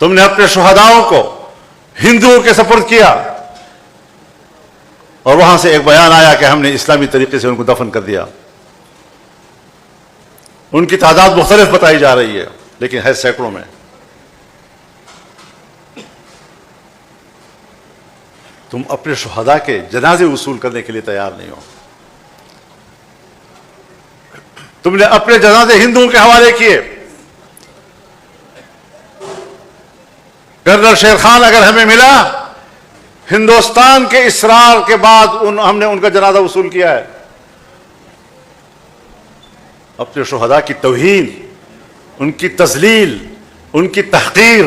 तुमने अपने शुहदाओं को हिंदुओं के सपुर्द किया और वहां से एक बयान आया कि हमने इस्लामी तरीके से उनको दफन कर दिया। उनकी तादाद मुख्तलिफ बताई जा रही है, लेकिन है सैकड़ों में। तुम अपने शुहदा के जनाजे वसूल करने के लिए तैयार नहीं हो। तुमने अपने जनाजे हिंदुओं के हवाले किए। कर्नल शेर खान अगर हमें मिला, हिंदुस्तान के इसरार के बाद हमने उनका जनाजा वसूल किया है। अपने शुहदा की तौहीन, उनकी तजलील, उनकी तहकीर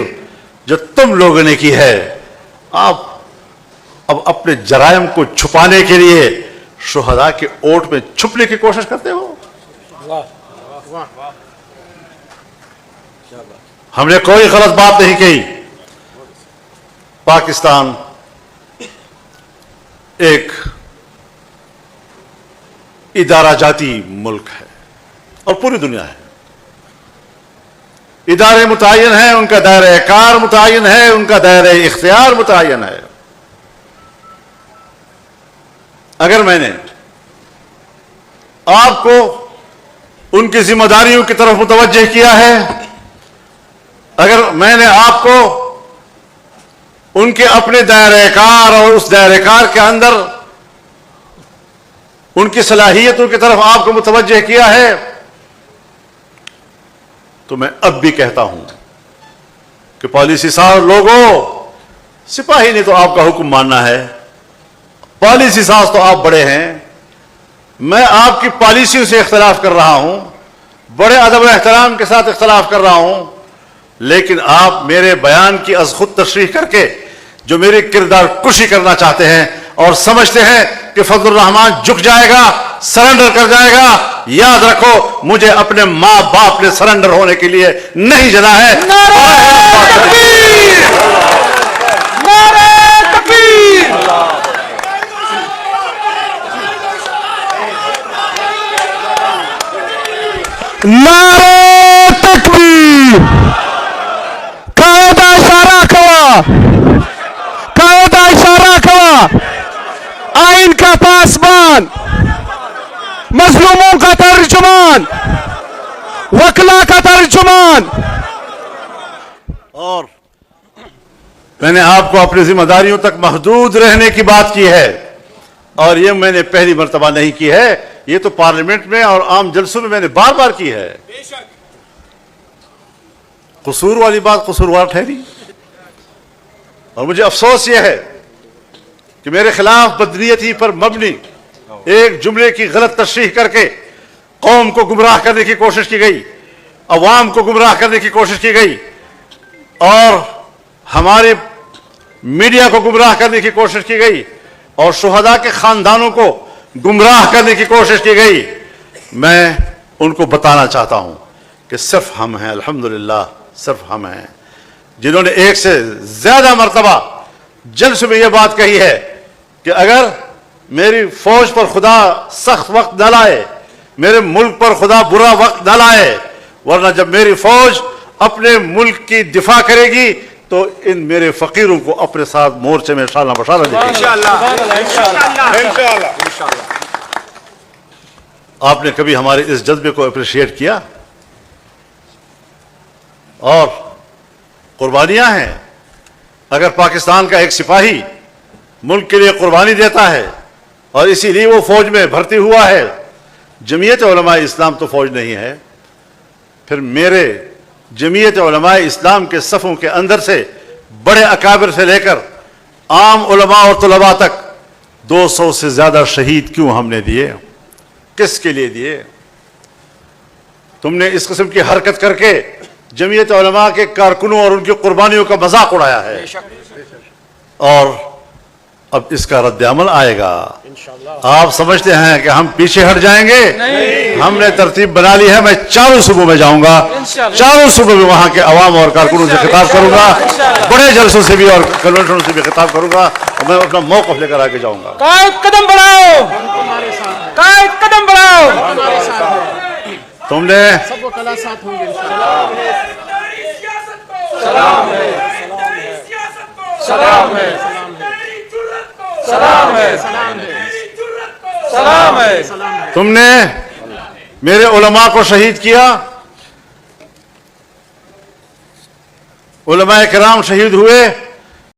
जो तुम लोगों ने की है, आप अब अपने जराइम को छुपाने के लिए शुहदा के ओट में छुपने की कोशिश करते हो। हमने कोई गलत बात नहीं कही। पाकिस्तान एक इदारा जाती मुल्क है और पूरी दुनिया है। इदारे मुतय्यन हैं, उनका दायरे कार मुतय्यन है, उनका दायरे इख्तियार मुतय्यन है। अगर मैंने आपको उनकी जिम्मेदारियों की तरफ मुतवज्जह किया है, अगर मैंने आपको उनके अपने दायरे कार और उस दायरे कार के अंदर उनकी सलाहियतों की तरफ आपको मुतवज्जह किया है, तो मैं अब भी कहता हूं कि पॉलिसी साज लोगों, सिपाही ने तो आपका हुक्म मानना है, पॉलिसी साज तो आप बड़े हैं। मैं आपकी पॉलिसियों से इख्तलाफ कर रहा हूं, बड़े अदब और एहतराम के साथ इख्तलाफ कर रहा हूं, लेकिन आप मेरे बयान की अज़ खुद तशरीह करके जो मेरी किरदार कुशी करना चाहते हैं और समझते हैं कि फजलुर रहमान झुक जाएगा, सरेंडर कर जाएगा, याद रखो मुझे अपने मां बाप ने सरेंडर होने के लिए नहीं जना है। नारे तकबीर, कायदा इशारा कवा, कायदा इशारा कवा, आइन का पासबान, मजलूमों का तर्जुमान, वकला का तर्जुमान। और मैंने आपको अपनी जिम्मेदारियों तक महदूद रहने की बात की है, और ये मैंने पहली मर्तबा नहीं की है, ये तो पार्लियामेंट में और आम जलसों में मैंने बार बार की है। कसूर वाली बात कसूरवार ठहरी, और मुझे अफसोस यह है कि मेरे खिलाफ बदनीयती पर मबनी एक जुमले की गलत तशरीह करके कौम को गुमराह करने की कोशिश की गई, अवाम को गुमराह करने की कोशिश की गई, और हमारे मीडिया को गुमराह करने की कोशिश की गई, और शुहदा के खानदानों को गुमराह करने की कोशिश की गई। मैं उनको बताना चाहता हूं कि सिर्फ हम हैं, अल्हम्दुलिल्लाह सिर्फ हम हैं जिन्होंने एक से ज्यादा मर्तबा जल्से में यह बात कही है कि अगर मेरी फौज पर खुदा सख्त वक्त न लाए, मेरे मुल्क पर खुदा बुरा वक्त न लाए, वरना जब मेरी फौज अपने मुल्क की दिफा करेगी तो इन मेरे फकीरों को अपने साथ मोर्चे में शाला बशाला देखेंगे। आपने कभी हमारे इस जज्बे को अप्रिशिएट किया? और कुर्बानियां हैं। अगर पाकिस्तान का एक सिपाही मुल्क के लिए कुर्बानी देता है और इसीलिए वो फौज में भर्ती हुआ है, जमीयत उलमा इस्लाम तो फौज नहीं है, फिर मेरे जमीयत उलमा इस्लाम के सफ़ों के अंदर से बड़े अकाबिर से लेकर आम उलमा और तलबा तक 200 से ज्यादा शहीद क्यों हमने दिए? किसके लिए दिए? तुमने इस किस्म की हरकत करके जमीयत उलमा के कारकुनों और उनकी कुर्बानियों का मजाक उड़ाया है, और अब इसका रद्द-ए-अमल आएगा। आप समझते हैं कि हम पीछे हट जाएंगे? हमने तरतीब बना ली है। मैं चारों सूबों में जाऊंगा, चारों सूबों में वहां के अवाम और कारकुनों से खिताब करूंगा, बड़े जलसों से भी और कन्वेंशनों से भी खिताब करूंगा, और मैं अपना मौक़िफ़ लेकर आगे जाऊंगा। कदम बढ़ाओ, कदम बढ़ाओ। तुमने सबको कला साथ होंगे इंशाअल्लाह। سلام ہے سلام ہے تم نے میرے علماء کو شہید کیا، علماء کرام شہید ہوئے،